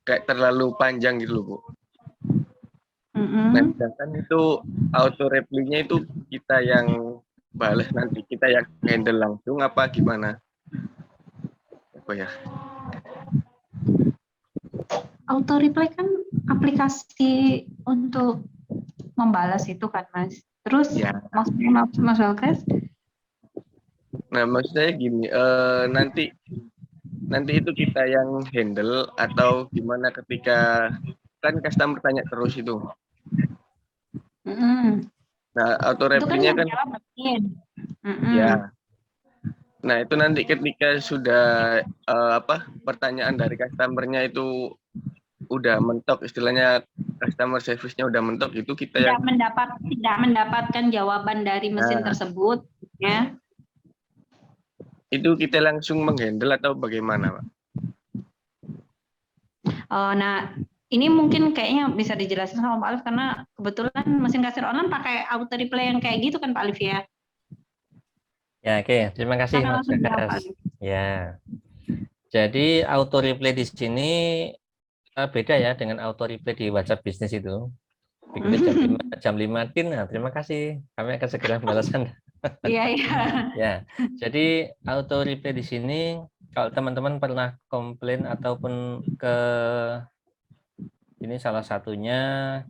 kayak terlalu panjang gitu loh Bu. Nah, sedangkan itu auto reply-nya itu kita yang balas nanti, kita yang handle langsung apa gimana? Apa ya?
Auto reply kan aplikasi untuk membalas itu kan, Mas. Terus
Ya.
maksudnya Mas Bagas?
Nah, maksud saya gini, nanti itu kita yang handle atau gimana ketika kan customer tanya terus itu. Nah, auto
Itu kan
reply-nya
yang
kan
jawab mesin.
ya. Nah, itu nanti ketika sudah pertanyaan dari customer-nya itu udah mentok, istilahnya customer service-nya udah mentok, itu kita
tidak
yang
mendapatkan jawaban dari mesin tersebut, ya.
Itu kita langsung menghandle atau bagaimana, Pak?
Nah, ini mungkin kayaknya bisa dijelasin sama Pak Alif karena kebetulan mesin kasir online pakai auto reply yang kayak gitu kan Pak Alif ya.
Ya, oke. Terima kasih Mas Bagas. Ya. Jadi auto reply di sini beda ya dengan auto reply di WhatsApp bisnis itu. Begitu jam 5 tin, nah, terima kasih. Kami akan segera membalas Anda.
Iya, iya.
Ya. Jadi auto reply di sini kalau teman-teman pernah komplain ataupun ke ini salah satunya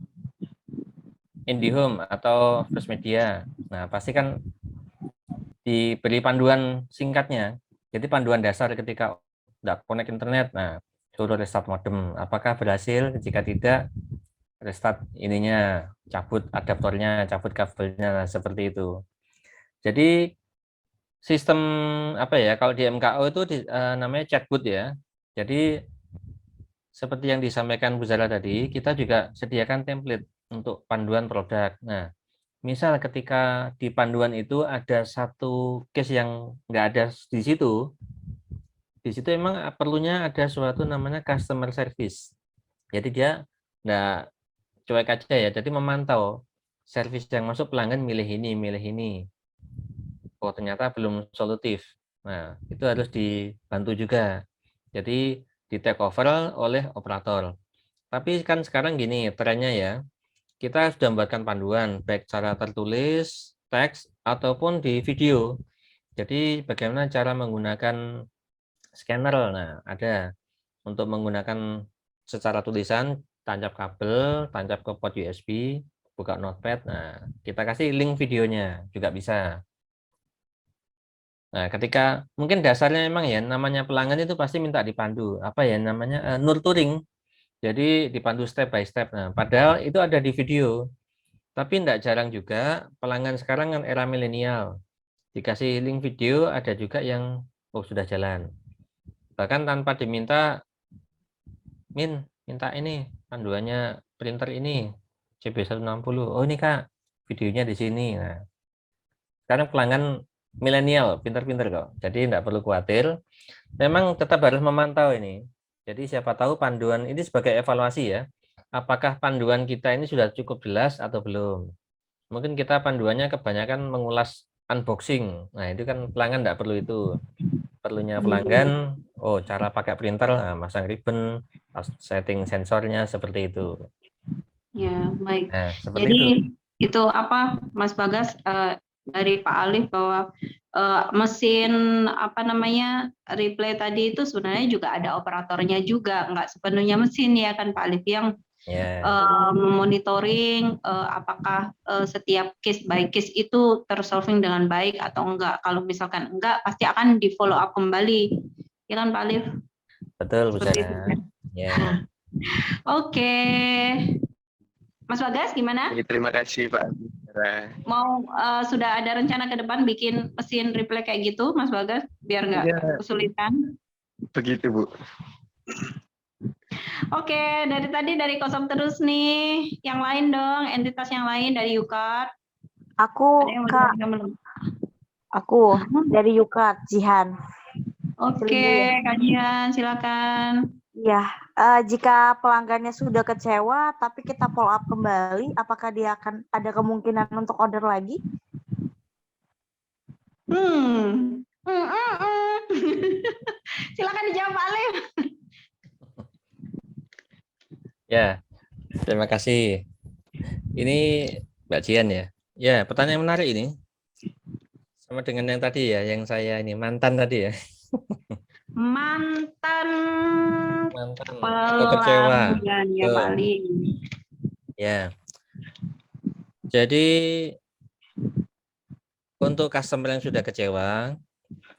IndiHome atau First Media. Nah, pasti kan diberi panduan singkatnya. Jadi panduan dasar ketika tidak connect internet, nah suruh restart modem. Apakah berhasil? Jika tidak, restart ininya, cabut adaptornya, cabut kabelnya, seperti itu. Jadi sistem apa ya? Kalau di MKO itu namanya chatbot ya. Jadi seperti yang disampaikan Bu Zara tadi, kita juga sediakan template untuk panduan produk. Nah, misal ketika di panduan itu ada satu case yang nggak ada di situ memang perlunya ada suatu namanya customer service. Jadi dia nggak cuek aja ya, jadi memantau service yang masuk pelanggan milih ini. Oh ternyata belum solutif. Nah itu harus dibantu juga. Jadi di take over oleh operator. Tapi kan sekarang gini trennya ya, kita sudah membuatkan panduan baik cara tertulis, teks ataupun di video. Jadi bagaimana cara menggunakan scanner. Nah, ada untuk menggunakan secara tulisan, tancap kabel, tancap ke port USB, buka notepad. Nah, kita kasih link videonya juga bisa. Nah, ketika mungkin dasarnya memang ya namanya pelanggan itu pasti minta dipandu. Apa ya namanya nurturing. Jadi dipandu step by step. Nah, padahal itu ada di video. Tapi tidak jarang juga pelanggan sekarang kan era milenial. Dikasih link video ada juga yang sudah jalan. Bahkan tanpa diminta, minta ini panduannya printer ini CB160. Oh ini Kak, videonya di sini. Nah, sekarang pelanggan milenial pinter-pinter kok. Jadi tidak perlu khawatir. Memang tetap harus memantau ini. Jadi siapa tahu panduan ini sebagai evaluasi ya. Apakah panduan kita ini sudah cukup jelas atau belum? Mungkin kita panduannya kebanyakan mengulas unboxing. Nah, itu kan pelanggan tidak perlu itu. Perlunya pelanggan, cara pakai printer, masang ribbon, setting sensornya seperti itu.
Ya, baik.
Nah,
jadi itu apa Mas Bagas dari Pak Alif bahwa mesin apa namanya replay tadi itu sebenarnya juga ada operatornya juga, nggak sepenuhnya mesin ya kan Pak Alif yang
Ya,
monitoring apakah setiap case by case itu tersolving dengan baik atau enggak. Kalau misalkan enggak, pasti akan di follow up kembali. Ya kan Pak Alif?
betul Bu
Seperti itu.
Zara. Ya.
Oke. Mas Bagas gimana?
Oke, terima kasih Pak.
Mau sudah ada rencana ke depan bikin mesin replay kayak gitu, Mas Bagas, biar nggak
Iya,
kesulitan?
begitu Bu.
Oke, dari kosong terus nih. Yang lain dong, entitas yang lain dari Yukat.
Aku,
Ada yang mau
Kak,
ditanyakan belum?
aku dari Yukat, Jihan.
Oke, kajian silakan.
Iya, jika pelanggannya sudah kecewa, tapi kita follow up kembali, apakah dia akan ada kemungkinan untuk order lagi?
Silakan dijawab Pak Alif.
Ya, terima kasih. Ini Mbak Jian ya. Ya, pertanyaan menarik ini. Sama dengan yang tadi ya, yang saya ini mantan tadi ya.
Mantan
atau kecewa.
pelanggan ya Pak Alif.
Ya. Jadi untuk customer yang sudah kecewa,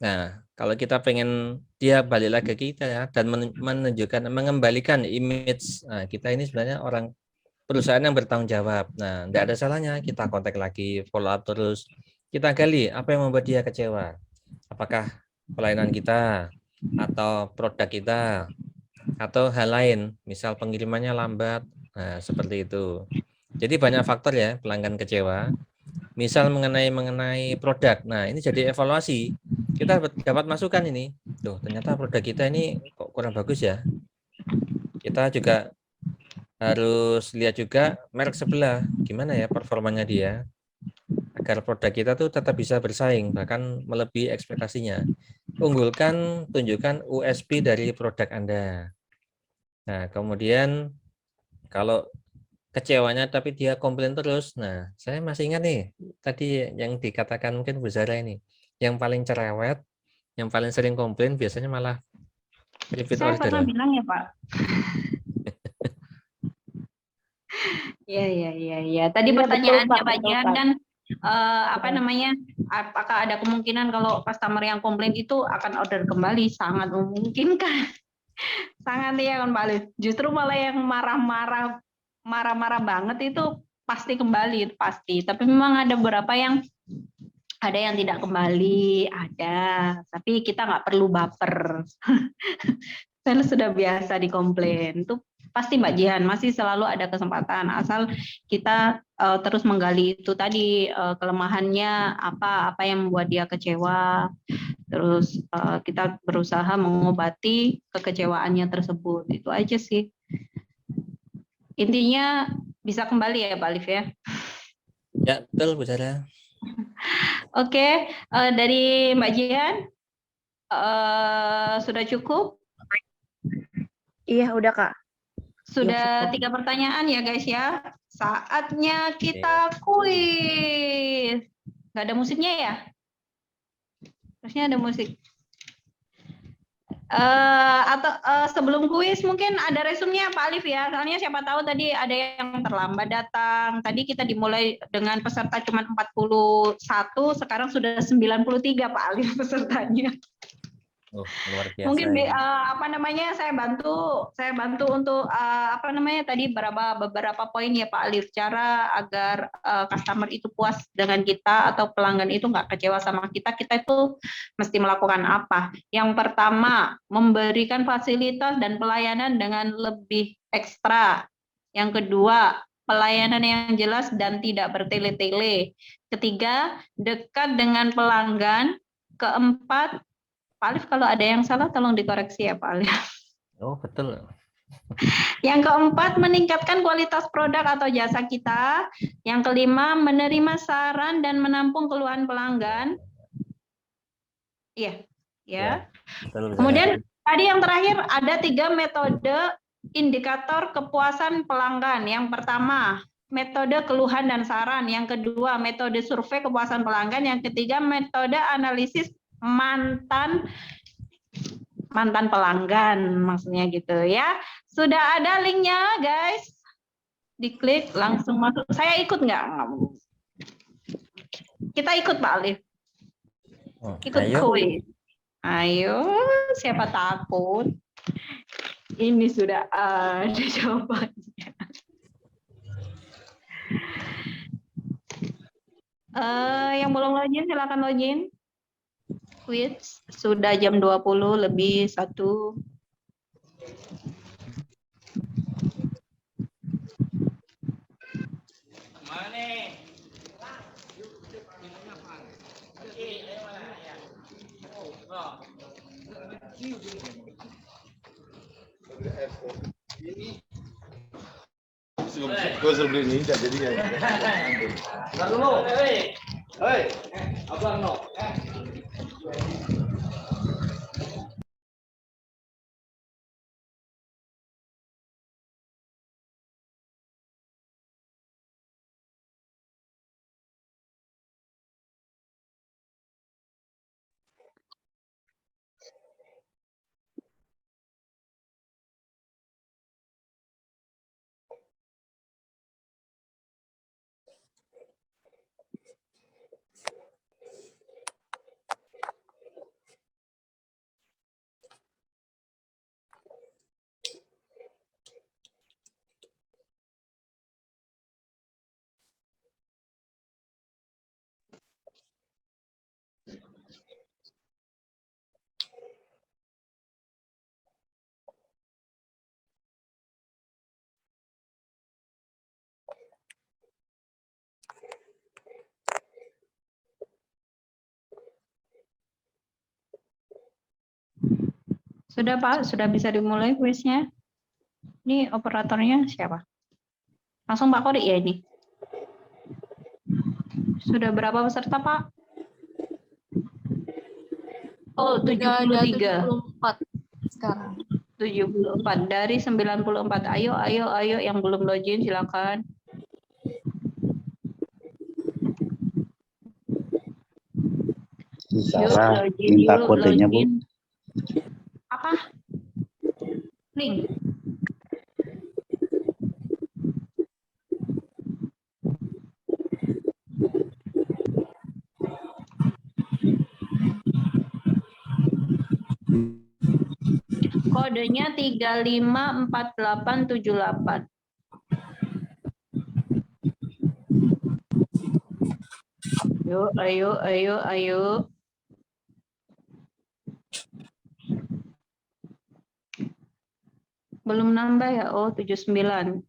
nah kalau kita pengen dia balik lagi ke kita ya, dan menunjukkan, mengembalikan image, nah, kita ini sebenarnya orang perusahaan yang bertanggung jawab. Nah, tidak ada salahnya kita kontak lagi, follow up terus. Kita gali apa yang membuat dia kecewa. Apakah pelayanan kita, atau produk kita, atau hal lain, misal pengirimannya lambat. Nah, seperti itu. Jadi banyak faktor ya pelanggan kecewa. Misal mengenai produk. Nah, ini jadi evaluasi. Kita dapat masukan ini. Tuh, ternyata produk kita ini kok kurang bagus ya. Kita juga harus lihat juga merek sebelah, gimana ya performanya dia, agar produk kita tuh tetap bisa bersaing, bahkan melebihi ekspektasinya. Unggulkan, tunjukkan USP dari produk Anda. Nah, kemudian kalau kecewanya tapi dia komplain terus, nah saya masih ingat nih, tadi yang dikatakan mungkin Bu Zara ini, yang paling cerewet, yang paling sering komplain biasanya malah repeat
Saya
order.
pernah bilang ya Pak. Iya. Tadi
Iya,
pertanyaannya
betul, Pak,
Pak
betul,
Jian
Pak.
kan apakah ada kemungkinan kalau customer yang komplain itu akan order kembali? Sangat memungkinkan. Sangat ya kan Pak Alif. Justru malah yang marah-marah banget itu pasti kembali, pasti. Tapi memang ada beberapa yang tidak kembali, ada. Tapi kita nggak perlu baper. Saya sudah biasa dikomplain. Itu pasti Mbak Jihan, masih selalu ada kesempatan. Asal kita terus menggali itu tadi, kelemahannya apa yang membuat dia kecewa. Terus kita berusaha mengobati kekecewaannya tersebut. Itu aja sih. Intinya bisa kembali ya Pak Alif ya.
Ya, betul Bu Zara.
Oke, dari Mbak Jihan sudah cukup?
Iya, udah Kak.
Sudah 3 pertanyaan ya guys ya. Saatnya kita kuis. Nggak ada musiknya ya? Harusnya ada musik. Sebelum kuis mungkin ada resumnya Pak Alif ya. Soalnya siapa tahu tadi ada yang terlambat datang. Tadi kita dimulai dengan peserta cuma 41, sekarang sudah 93 Pak Alif pesertanya.
Luar biasa.
Mungkin saya bantu untuk tadi beberapa poin ya Pak Alif, cara agar customer itu puas dengan kita atau pelanggan itu nggak kecewa sama kita itu mesti melakukan apa. Yang pertama, memberikan fasilitas dan pelayanan dengan lebih ekstra. Yang kedua, pelayanan yang jelas dan tidak bertele-tele. Ketiga, dekat dengan pelanggan. Keempat, Pak Alif, kalau ada yang salah tolong dikoreksi ya Pak Alif.
Oh, betul.
Yang keempat, meningkatkan kualitas produk atau jasa kita. Yang kelima, menerima saran dan menampung keluhan pelanggan. Iya, ya.
Betul,
Kemudian tadi yang terakhir ada 3 metode indikator kepuasan pelanggan. Yang pertama, metode keluhan dan saran. Yang kedua, metode survei kepuasan pelanggan. Yang ketiga, metode analisis mantan pelanggan, maksudnya gitu ya. Sudah ada linknya guys, Diklik langsung masuk. Saya ikut nggak? Kita ikut Pak Alif.
Oh,
Ikut
ayo.
kuis. Ayo, siapa takut? Ini sudah ada jawabannya. Yang belum login silakan login. Quiz sudah jam 20 lebih 1.
Gue suruh beli ninja jadinya. Hei, abang no.
Sudah Pak, sudah bisa dimulai kuisnya. Ini operatornya siapa? Langsung Pak Kori ya ini. Sudah berapa peserta Pak? Oh, 73.
74 sekarang.
74 dari 94. Ayo yang belum login silakan.
Sarah, minta kodenya Bu.
Apa? Link. Kodenya 354878. Ayo. Belum nambah ya? Oh, 79.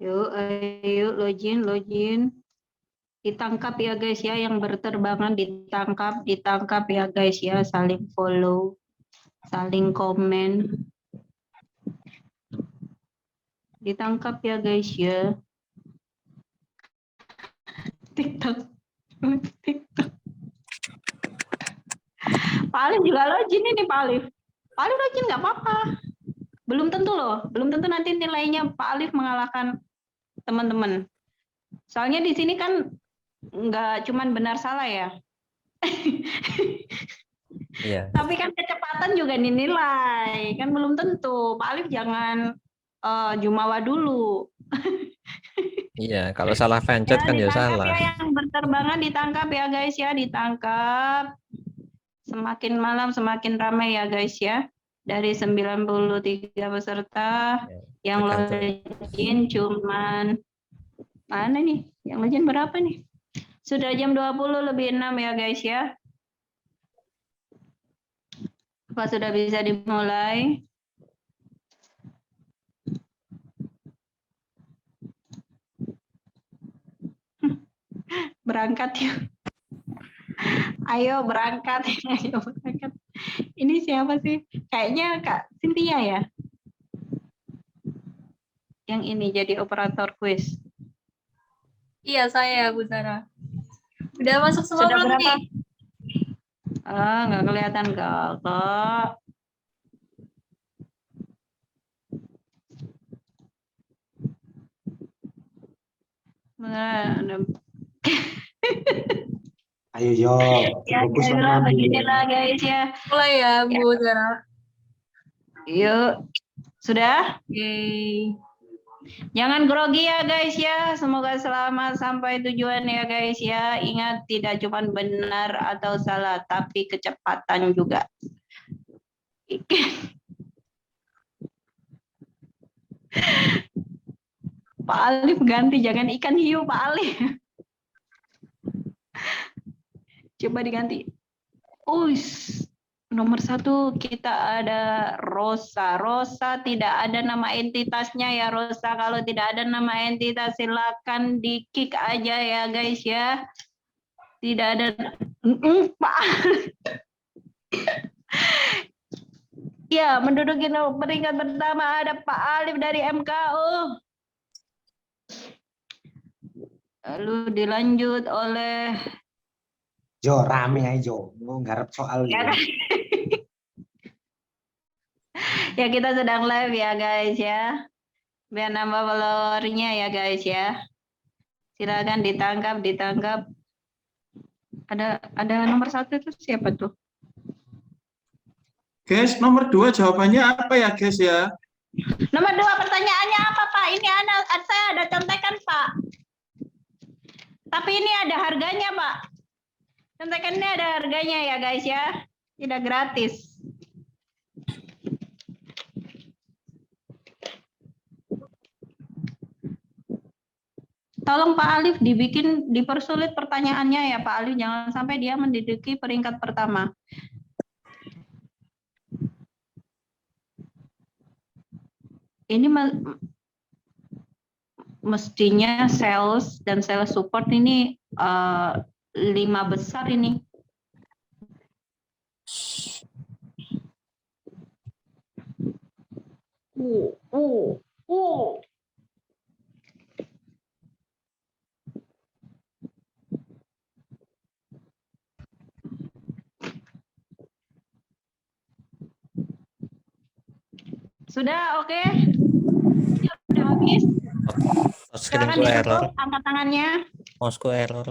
Ayo login. Ditangkap ya guys ya, yang berterbangan ditangkap ya guys ya, saling follow, saling komen. Ditangkap ya guys ya. TikTok. Pak Alif juga login ini Pak Alif. Pak Alif login nggak apa-apa. Belum tentu loh, belum tentu nanti nilainya Pak Alif mengalahkan teman-teman. Soalnya di sini kan nggak cuman benar salah ya.
Iya.
Tapi kan kecepatan juga dinilai, kan belum tentu. Pak Alif jangan jumawa dulu.
Iya, kalau salah pencet kan ya salah.
Ya, yang berterbangan ditangkap ya guys ya, ditangkap. Semakin malam semakin ramai ya guys ya. Dari 93 peserta, yang login cuman mana nih? Yang login berapa nih? Sudah jam 20 lebih 6 ya guys ya. Apa sudah bisa dimulai? berangkat ya. Ayo berangkat, ayo berangkat. Ini siapa sih? Kayaknya Kak Cynthia ya? Yang ini jadi operator kuis.
Iya, saya Bu Zara. Udah masuk semua
Sudah
belum
berapa?
nih?
Nggak kelihatan Kak. Nah,
Ayo yo,
ya,
fokus
kira-kira
sama
beginilah guys ya.
Mulai ya Bu Zara.
Yuk, sudah?
Oke.
Jangan grogi ya guys ya. Semoga selamat sampai tujuan ya guys ya. Ingat tidak cuma benar atau salah, tapi kecepatan juga. Pak Alif ganti, jangan ikan hiu Pak Alif. Coba diganti. Nomor 1 kita ada Rosa. Rosa tidak ada nama entitasnya ya Rosa. Kalau tidak ada nama entitas silakan di kick aja ya guys ya. Tidak ada Pak. Ya, menduduki peringkat pertama ada Pak Alif dari MKU. Lalu dilanjut oleh
Jo, rame aja Jo. Mau garap soal
ya,
gitu.
ya kita sedang live ya guys ya. Biar nambah followernya ya guys ya. Silakan ditangkap. Ada nomor 1 itu siapa tuh?
Guys, nomor 2 jawabannya apa ya, guys ya?
Nomor 2 pertanyaannya apa Pak? Ini saya ada contekan Pak. Tapi ini ada harganya Pak. Contekannya ada harganya ya guys ya. Tidak gratis. Tolong Pak Alif dipersulit pertanyaannya ya Pak Alif. Jangan sampai dia menduduki peringkat pertama. Ini mestinya sales dan sales support ini 5 besar ini. Sudah oke? Sudah habis? Silakan
Screenku error.
ditutup angkat tangannya.
Mouseku error.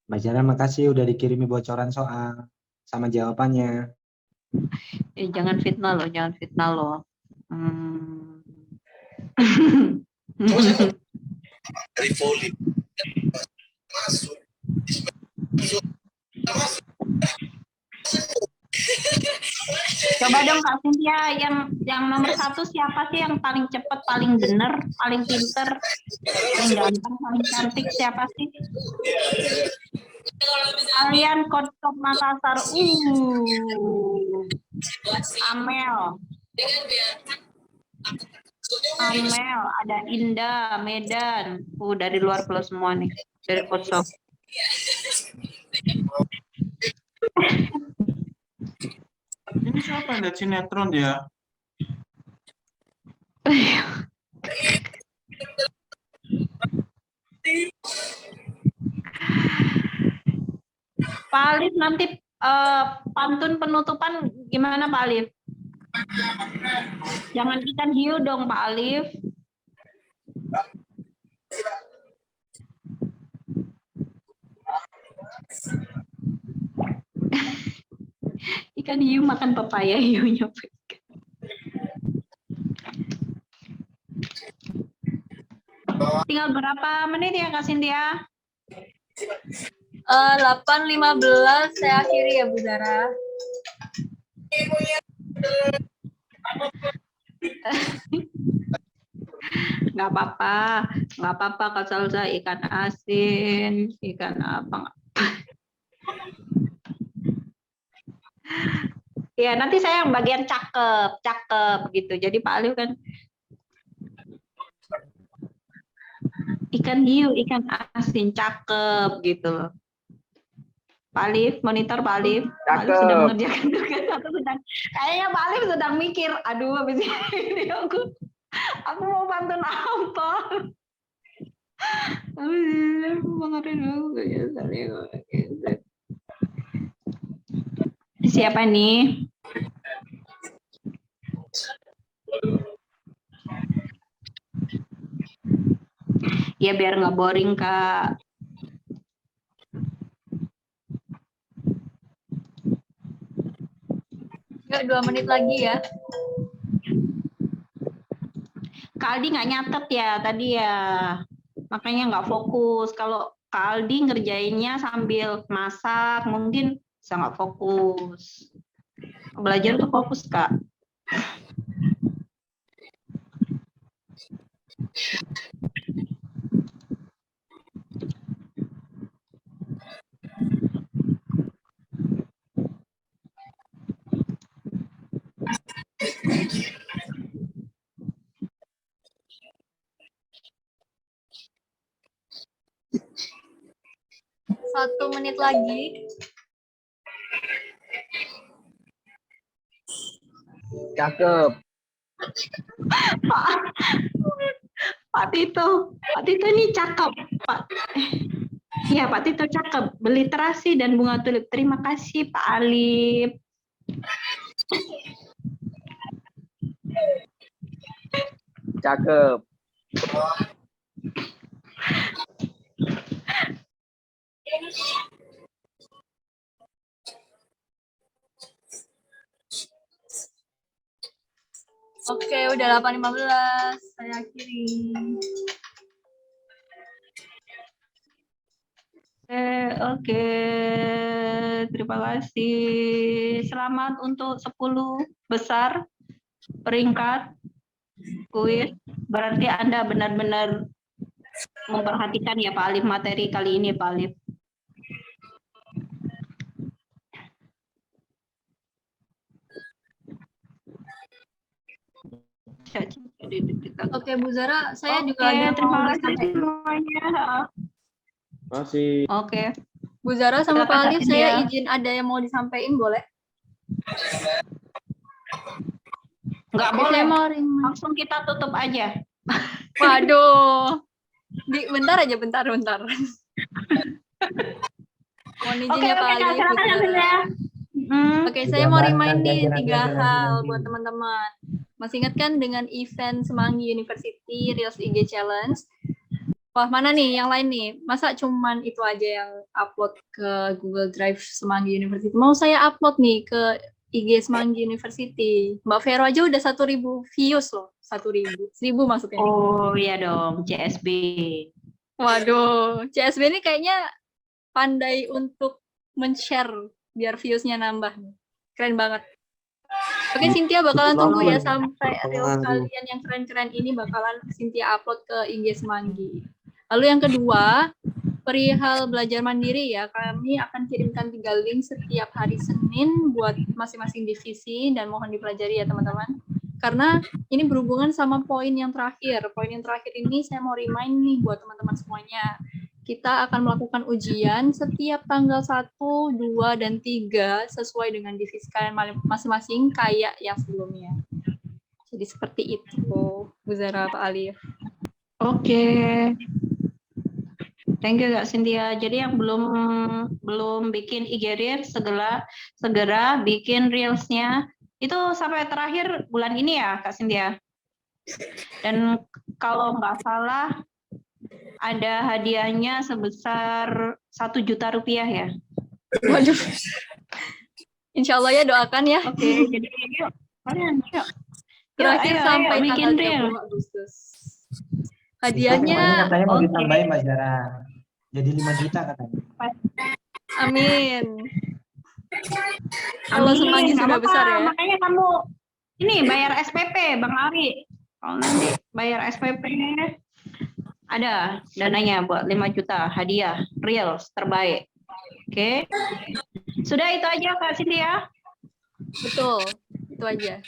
Mbak Zara makasih udah dikirimi bocoran soal sama jawabannya.
Jangan fitnah loh, jangan fitnah loh.
Dari volley masuk.
Coba dong Kak Cynthia, yang nomor 1 siapa sih yang paling cepat, paling bener, paling pinter, paling ganteng, paling cantik, siapa sih? Kalian Kotop Makassar, Amel, ada Indah, Medan, dari luar pulau semua nih, dari Kotop.
Ini siapa yang lihat sinetron ya?
Pak Alif nanti pantun penutupan gimana Pak Alif? Jangan ikan hiu dong Pak Alif. Ikan hiu makan pepaya, hiunya. Tinggal berapa menit ya Kak Cynthia?
8.15 saya akhiri ya Bu Zara.
Nggak apa-apa Kak Salsa, ikan asin, ikan apa? Ya nanti saya yang bagian cakep gitu. Jadi Pak Alif kan ikan hiu, ikan asin, cakep gitu loh. Pak Alif, monitor Pak Alif. Pak Alif sudah mengerjakan tugas atau sedang, kayaknya Pak Alif sedang mikir, aduh habis ini aku mau pantun apa? Siapa nih? Ya biar nggak boring Kak.
Enggak, 2 menit lagi ya.
Kak Aldi nggak nyatet ya tadi ya, makanya nggak fokus. Kalau Kak Aldi ngerjainnya sambil masak, mungkin bisa nggak fokus. Belajar tuh fokus Kak.
Satu menit lagi.
Cakep.
Pak Tito ini cakep Pak. Iya Pak Tito cakep, berliterasi dan bunga tulip. Terima kasih Pak Alif.
Cakep.
Oke, udah 8.15. Saya akhiri.
Oke, terima kasih. Selamat untuk 10 besar peringkat kuis. Berarti Anda benar-benar memperhatikan ya Pak Alif materi kali ini Pak Alif.
Oke Bu Zara, saya juga ada
terima
mau
kasih semuanya.
Masih.
Oke.
Bu Zara sama
Silakan,
Pak Alif,
Kak
saya
Cynthia.
izin ada yang mau disampaikan boleh?
Nggak
Tapi
boleh,
saya mau
langsung kita tutup aja.
Waduh. Bentar aja, bentar. Mohon izin ya Pak Alif.
silakan
Bu Zara.
Cynthia.
Oke, saya mau remind nih 3 hal buat teman-teman. Masih ingat kan dengan event Semanggi University Reels IG Challenge? Wah, mana nih yang lain nih? Masa cuman itu aja yang upload ke Google Drive Semanggi University? Mau saya upload nih ke IG Semanggi University. Mbak Vero aja udah 1.000 views loh. 1.000. 1.000 maksudnya.
Oh iya dong, CSB.
Waduh, CSB ini kayaknya pandai untuk men-share biar views-nya nambah. Keren banget. Oke, Cynthia bakalan tunggu ya sampai reel kalian yang keren-keren ini bakalan Cynthia upload ke IG Semanggi. Lalu yang kedua, perihal belajar mandiri ya, kami akan kirimkan 3 link setiap hari Senin buat masing-masing divisi dan mohon dipelajari ya teman-teman. Karena ini berhubungan sama poin yang terakhir. Poin yang terakhir ini saya mau remind nih buat teman-teman semuanya. Kita akan melakukan ujian setiap tanggal 1, 2, dan 3 sesuai dengan divisi kalian masing-masing kayak yang sebelumnya. Jadi seperti itu, Bu Zara, Pak Alif.
Oke. Thank you Kak Cynthia. Jadi yang belum bikin IG Reels segera bikin Reels-nya. Itu sampai terakhir bulan ini ya Kak Cynthia. Dan kalau nggak salah ada hadiahnya sebesar 1 juta rupiah ya.
Waduh. Insya Allah ya, doakan ya.
Oke, jadi yuk kalian yuk.
Terakhir
Ayo,
sampai
bikin
tanggal
Reel.
30 Agustus.
Kemarin
Hadiahnya
katanya mau
oke.
ditambahin Mbak Zara. Jadi 5 juta katanya.
amin. Kalau
Amin,
Semanggi
nggak
sudah
apa-apa.
besar ya.
Makanya kamu ini bayar SPP Bang Ari. Kalau nanti bayar SPP ada dananya buat 5 juta hadiah Reels terbaik. Oke. Sudah itu aja Kak Cynthia.
Betul. Itu aja.